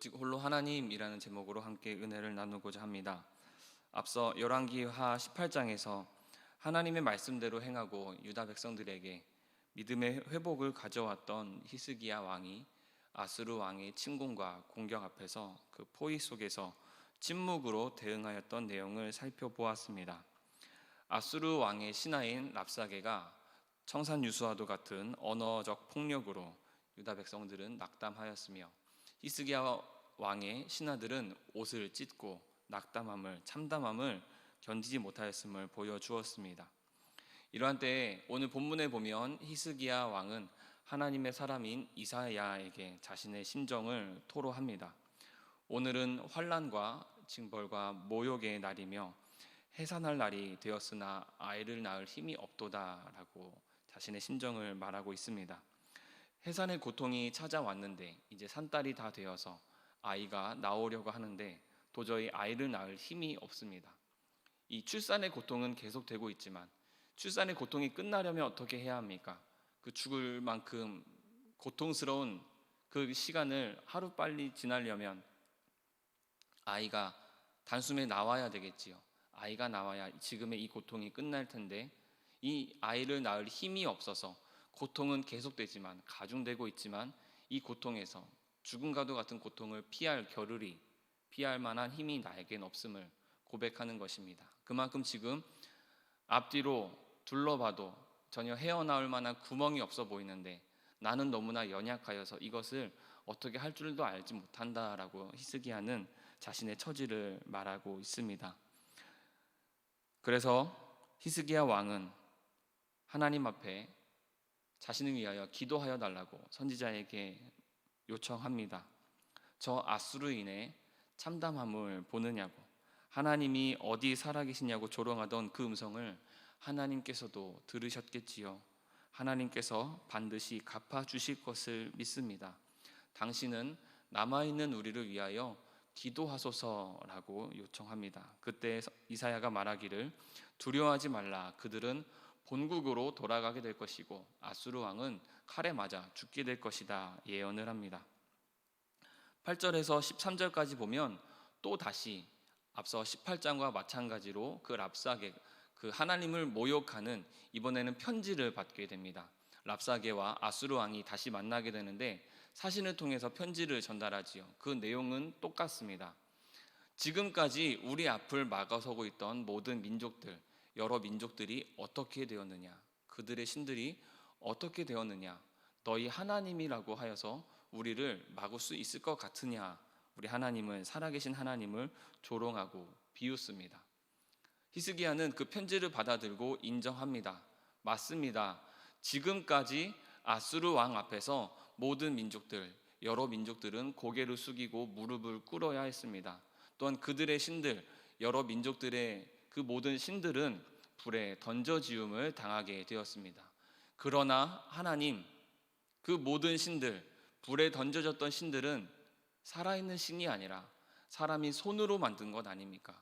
오직 홀로 하나님이라는 제목으로 함께 은혜를 나누고자 합니다. 앞서 열왕기하 18장에서 하나님의 말씀대로 행하고 유다 백성들에게 믿음의 회복을 가져왔던 히스기야 왕이 아수르 왕의 침공과 공격 앞에서 그 포위 속에서 침묵으로 대응하였던 내용을 살펴보았습니다. 아수르 왕의 신하인 랍사게가 청산유수와도 같은 언어적 폭력으로 유다 백성들은 낙담하였으며, 히스기야 왕의 신하들은 옷을 찢고 낙담함을, 참담함을 견디지 못하였음을 보여주었습니다. 이러한 때에 오늘 본문에 보면 히스기야 왕은 하나님의 사람인 이사야에게 자신의 심정을 토로합니다. 오늘은 환난과 징벌과 모욕의 날이며 해산할 날이 되었으나 아이를 낳을 힘이 없도다라고 자신의 심정을 말하고 있습니다. 해산의 고통이 찾아왔는데 이제 산딸이 다 되어서 아이가 나오려고 하는데 도저히 아이를 낳을 힘이 없습니다. 이 출산의 고통은 계속되고 있지만 출산의 고통이 끝나려면 어떻게 해야 합니까? 그 죽을 만큼 고통스러운 그 시간을 하루빨리 지나려면 아이가 단숨에 나와야 되겠지요. 아이가 나와야 지금의 이 고통이 끝날 텐데 이 아이를 낳을 힘이 없어서 고통은 계속되지만, 가중되고 있지만 이 고통에서 죽음과도 같은 고통을 피할 겨를이, 피할 만한 힘이 나에겐 없음을 고백하는 것입니다. 그만큼 지금 앞뒤로 둘러봐도 전혀 헤어나올 만한 구멍이 없어 보이는데 나는 너무나 연약하여서 이것을 어떻게 할 줄도 알지 못한다라고 히스기야는 자신의 처지를 말하고 있습니다. 그래서 히스기야 왕은 하나님 앞에 자신을 위하여 기도하여 달라고 선지자에게 요청합니다. 저 아수르인의 참담함을 보느냐고, 하나님이 어디 살아계시냐고 조롱하던 그 음성을 하나님께서도 들으셨겠지요. 하나님께서 반드시 갚아주실 것을 믿습니다. 당신은 남아있는 우리를 위하여 기도하소서라고 요청합니다. 그때 이사야가 말하기를 두려워하지 말라, 그들은 본국으로 돌아가게 될 것이고 아수르 왕은 칼에 맞아 죽게 될 것이다 예언을 합니다. 8절에서 13절까지 보면 또 다시 앞서 18장과 마찬가지로 그 랍사게, 그 하나님을 모욕하는, 이번에는 편지를 받게 됩니다. 랍사게와 아수르 왕이 다시 만나게 되는데 사신을 통해서 편지를 전달하지요. 그 내용은 똑같습니다. 지금까지 우리 앞을 막아서고 있던 모든 민족들, 여러 민족들이 어떻게 되었느냐, 그들의 신들이 어떻게 되었느냐, 너희 하나님이라고 하여서 우리를 막을 수 있을 것 같으냐, 우리 하나님은, 살아계신 하나님을 조롱하고 비웃습니다. 히스기야는 그 편지를 받아들고 인정합니다. 맞습니다. 지금까지 아수르 왕 앞에서 모든 민족들, 여러 민족들은 고개를 숙이고 무릎을 꿇어야 했습니다. 또한 그들의 신들, 여러 민족들의 그 모든 신들은 불에 던져지움을 당하게 되었습니다. 그러나 하나님, 그 모든 신들, 불에 던져졌던 신들은 살아있는 신이 아니라 사람이 손으로 만든 것 아닙니까?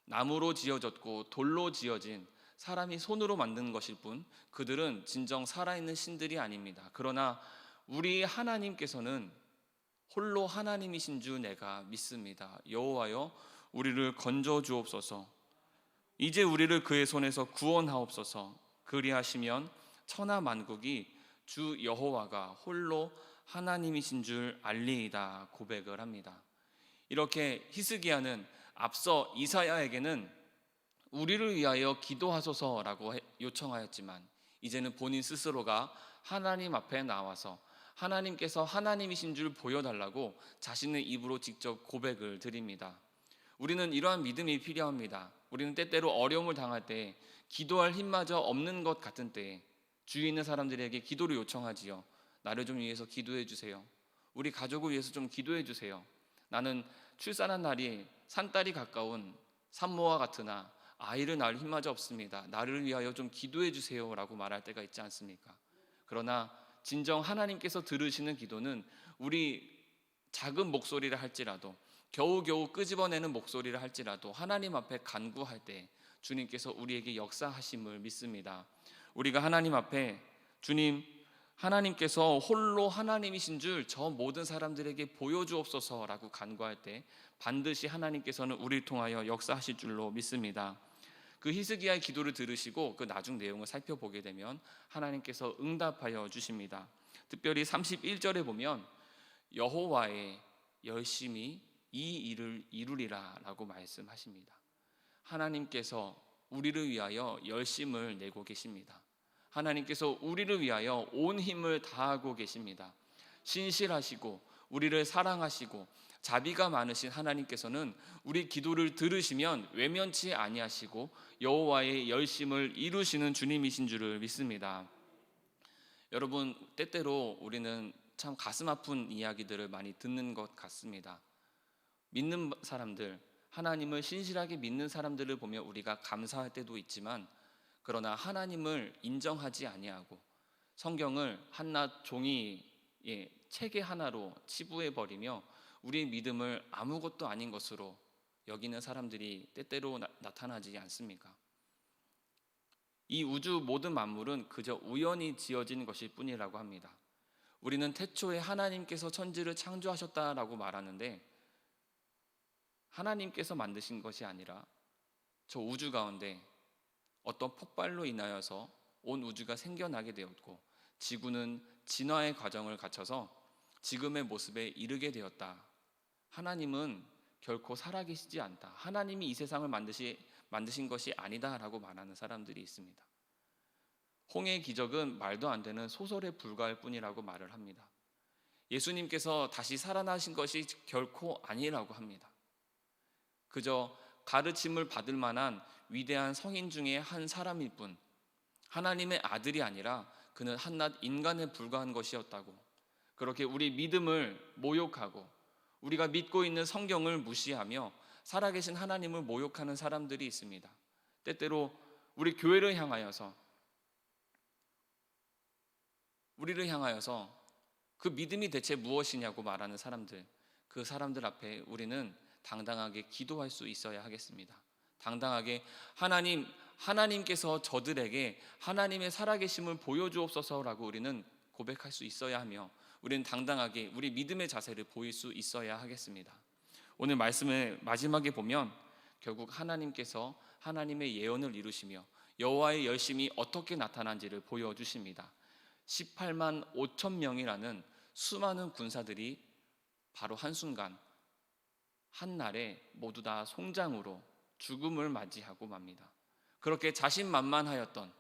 나무로 지어졌고 돌로 지어진, 사람이 손으로 만든 것일 뿐 그들은 진정 살아있는 신들이 아닙니다. 그러나 우리 하나님께서는 홀로 하나님이신 줄 내가 믿습니다. 여호와여, 우리를 건져 주옵소서. 이제 우리를 그의 손에서 구원하옵소서. 그리하시면 천하 만국이 주 여호와가 홀로 하나님이신 줄 알리이다 고백을 합니다. 이렇게 히스기야는 앞서 이사야에게는 우리를 위하여 기도하소서라고 요청하였지만 이제는 본인 스스로가 하나님 앞에 나와서 하나님께서 하나님이신 줄 보여달라고 자신의 입으로 직접 고백을 드립니다. 우리는 이러한 믿음이 필요합니다. 우리는 때때로 어려움을 당할 때, 기도할 힘마저 없는 것 같은 때에 주위에 있는 사람들에게 기도를 요청하지요. 나를 좀 위해서 기도해 주세요. 우리 가족을 위해서 좀 기도해 주세요. 나는 출산한 날이 산딸이 가까운 산모와 같으나 아이를 낳을 힘마저 없습니다. 나를 위하여 좀 기도해 주세요 라고 말할 때가 있지 않습니까? 그러나 진정 하나님께서 들으시는 기도는 우리 작은 목소리를 할지라도, 겨우겨우 끄집어내는 목소리를 할지라도 하나님 앞에 간구할 때 주님께서 우리에게 역사하심을 믿습니다. 우리가 하나님 앞에 주님, 하나님께서 홀로 하나님이신 줄 저 모든 사람들에게 보여주옵소서라고 간구할 때 반드시 하나님께서는 우리를 통하여 역사하실 줄로 믿습니다. 그 히스기야의 기도를 들으시고 그 나중 내용을 살펴보게 되면 하나님께서 응답하여 주십니다. 특별히 31절에 보면 여호와의 열심히 이 일을 이루리라 라고 말씀하십니다. 하나님께서 우리를 위하여 열심을 내고 계십니다. 하나님께서 우리를 위하여 온 힘을 다하고 계십니다. 신실하시고 우리를 사랑하시고 자비가 많으신 하나님께서는 우리 기도를 들으시면 외면치 아니하시고 여호와의 열심을 이루시는 주님이신 줄을 믿습니다. 여러분, 때때로 우리는 참 가슴 아픈 이야기들을 많이 듣는 것 같습니다. 믿는 사람들, 하나님을 신실하게 믿는 사람들을 보면 우리가 감사할 때도 있지만, 그러나 하나님을 인정하지 아니하고 성경을 한낱 종이 책의 하나로 치부해 버리며 우리의 믿음을 아무것도 아닌 것으로 여기는 사람들이 때때로 나타나지 않습니까? 이 우주 모든 만물은 그저 우연히 지어진 것일 뿐이라고 합니다. 우리는 태초에 하나님께서 천지를 창조하셨다라고 말하는데, 하나님께서 만드신 것이 아니라 저 우주 가운데 어떤 폭발로 인하여서 온 우주가 생겨나게 되었고, 지구는 진화의 과정을 거쳐서 지금의 모습에 이르게 되었다. 하나님은 결코 살아계시지 않다. 하나님이 이 세상을 만드신 것이 아니다 라고 말하는 사람들이 있습니다. 홍해의 기적은 말도 안 되는 소설에 불과할 뿐이라고 말을 합니다. 예수님께서 다시 살아나신 것이 결코 아니라고 합니다. 그저 가르침을 받을 만한 위대한 성인 중에 한 사람일 뿐, 하나님의 아들이 아니라 그는 한낱 인간에 불과한 것이었다고, 그렇게 우리 믿음을 모욕하고 우리가 믿고 있는 성경을 무시하며 살아계신 하나님을 모욕하는 사람들이 있습니다. 때때로 우리 교회를 향하여서, 우리를 향하여서 그 믿음이 대체 무엇이냐고 말하는 사람들, 그 사람들 앞에 우리는 당당하게 기도할 수 있어야 하겠습니다. 당당하게 하나님께서 저들에게 하나님의 살아계심을 보여주옵소서라고 우리는 고백할 수 있어야 하며, 우리는 당당하게 우리 믿음의 자세를 보일 수 있어야 하겠습니다. 오늘 말씀의 마지막에 보면 결국 하나님께서 하나님의 예언을 이루시며 여호와의 열심이 어떻게 나타난지를 보여주십니다. 18만 5천 명이라는 수많은 군사들이 바로 한순간 한날에 모두 다 송장으로 죽음을 맞이하고 맙니다. 그렇게 자신만만하였던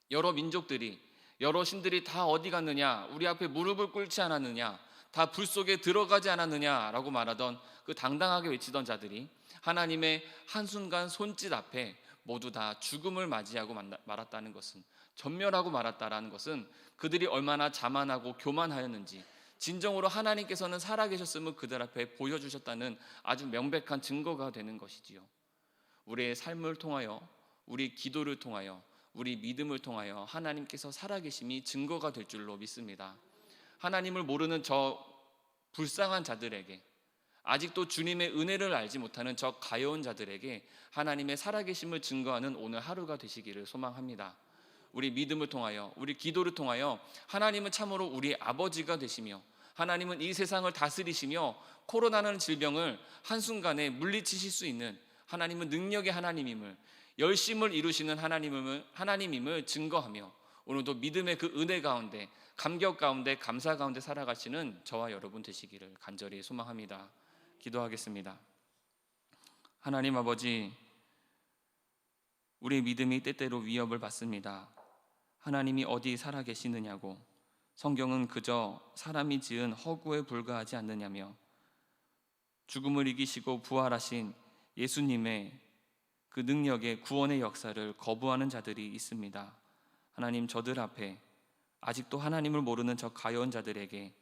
여러 민족들이, 여러 신들이 다 어디 갔느냐, 우리 앞에 무릎을 꿇지 않았느냐, 다 불 속에 들어가지 않았느냐라고 말하던 그 당당하게 외치던 자들이 하나님의 한순간 손짓 앞에 모두 다 죽음을 맞이하고 말았다는 것은, 전멸하고 말았다라는 것은 그들이 얼마나 자만하고 교만하였는지, 진정으로 하나님께서는 살아계셨음을 그들 앞에 보여주셨다는 아주 명백한 증거가 되는 것이지요. 우리의 삶을 통하여, 우리 기도를 통하여, 우리 믿음을 통하여 하나님께서 살아계심이 증거가 될 줄로 믿습니다. 하나님을 모르는 저 불쌍한 자들에게, 아직도 주님의 은혜를 알지 못하는 저 가여운 자들에게 하나님의 살아계심을 증거하는 오늘 하루가 되시기를 소망합니다. 우리 믿음을 통하여, 우리 기도를 통하여 하나님은 참으로 우리 아버지가 되시며, 하나님은 이 세상을 다스리시며 코로나라는 질병을 한순간에 물리치실 수 있는 하나님은 능력의 하나님임을, 열심을 이루시는 하나님임을 증거하며, 오늘도 믿음의 그 은혜 가운데, 감격 가운데, 감사 가운데 살아가시는 저와 여러분 되시기를 간절히 소망합니다. 기도하겠습니다. 하나님 아버지, 우리의 믿음이 때때로 위협을 받습니다. 하나님이 어디 살아계시느냐고, 성경은 그저 사람이 지은 허구에 불과하지 않느냐며, 죽음을 이기시고 부활하신 예수님의 그 능력의 구원의 역사를 거부하는 자들이 있습니다. 하나님, 저들 앞에 아직도 하나님을 모르는 저 가여운 자들에게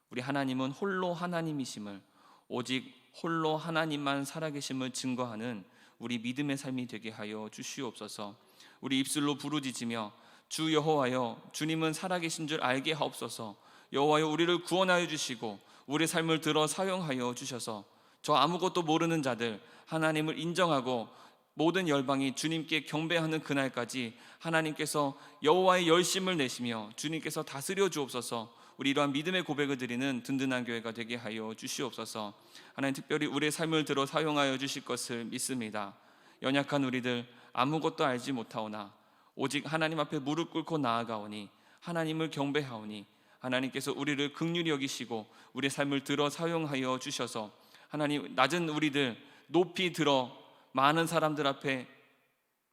우리 하나님은 홀로 하나님이심을, 오직 홀로 하나님만 살아계심을 증거하는 우리 믿음의 삶이 되게 하여 주시옵소서. 우리 입술로 부르짖으며 주 여호와여, 주님은 살아계신 줄 알게 하옵소서. 여호와여, 우리를 구원하여 주시고 우리 삶을 들어 사용하여 주셔서 저 아무것도 모르는 자들, 하나님을 인정하고 모든 열방이 주님께 경배하는 그날까지 하나님께서 여호와의 열심을 내시며 주님께서 다스려 주옵소서. 우리 이러한 믿음의 고백을 드리는 든든한 교회가 되게 하여 주시옵소서. 하나님, 특별히 우리의 삶을 들어 사용하여 주실 것을 믿습니다. 연약한 우리들 아무것도 알지 못하오나 오직 하나님 앞에 무릎 꿇고 나아가오니 하나님을 경배하오니 하나님께서 우리를 긍휼히 여기시고 우리의 삶을 들어 사용하여 주셔서 하나님, 낮은 우리들 높이 들어 많은 사람들 앞에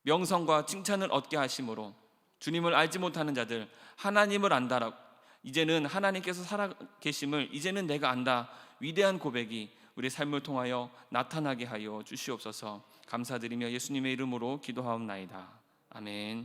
명성과 칭찬을 얻게 하심으로 주님을 알지 못하는 자들 하나님을 안다라고, 이제는 하나님께서 살아계심을 이제는 내가 안다, 위대한 고백이 우리 삶을 통하여 나타나게 하여 주시옵소서. 감사드리며 예수님의 이름으로 기도하옵나이다. 아멘.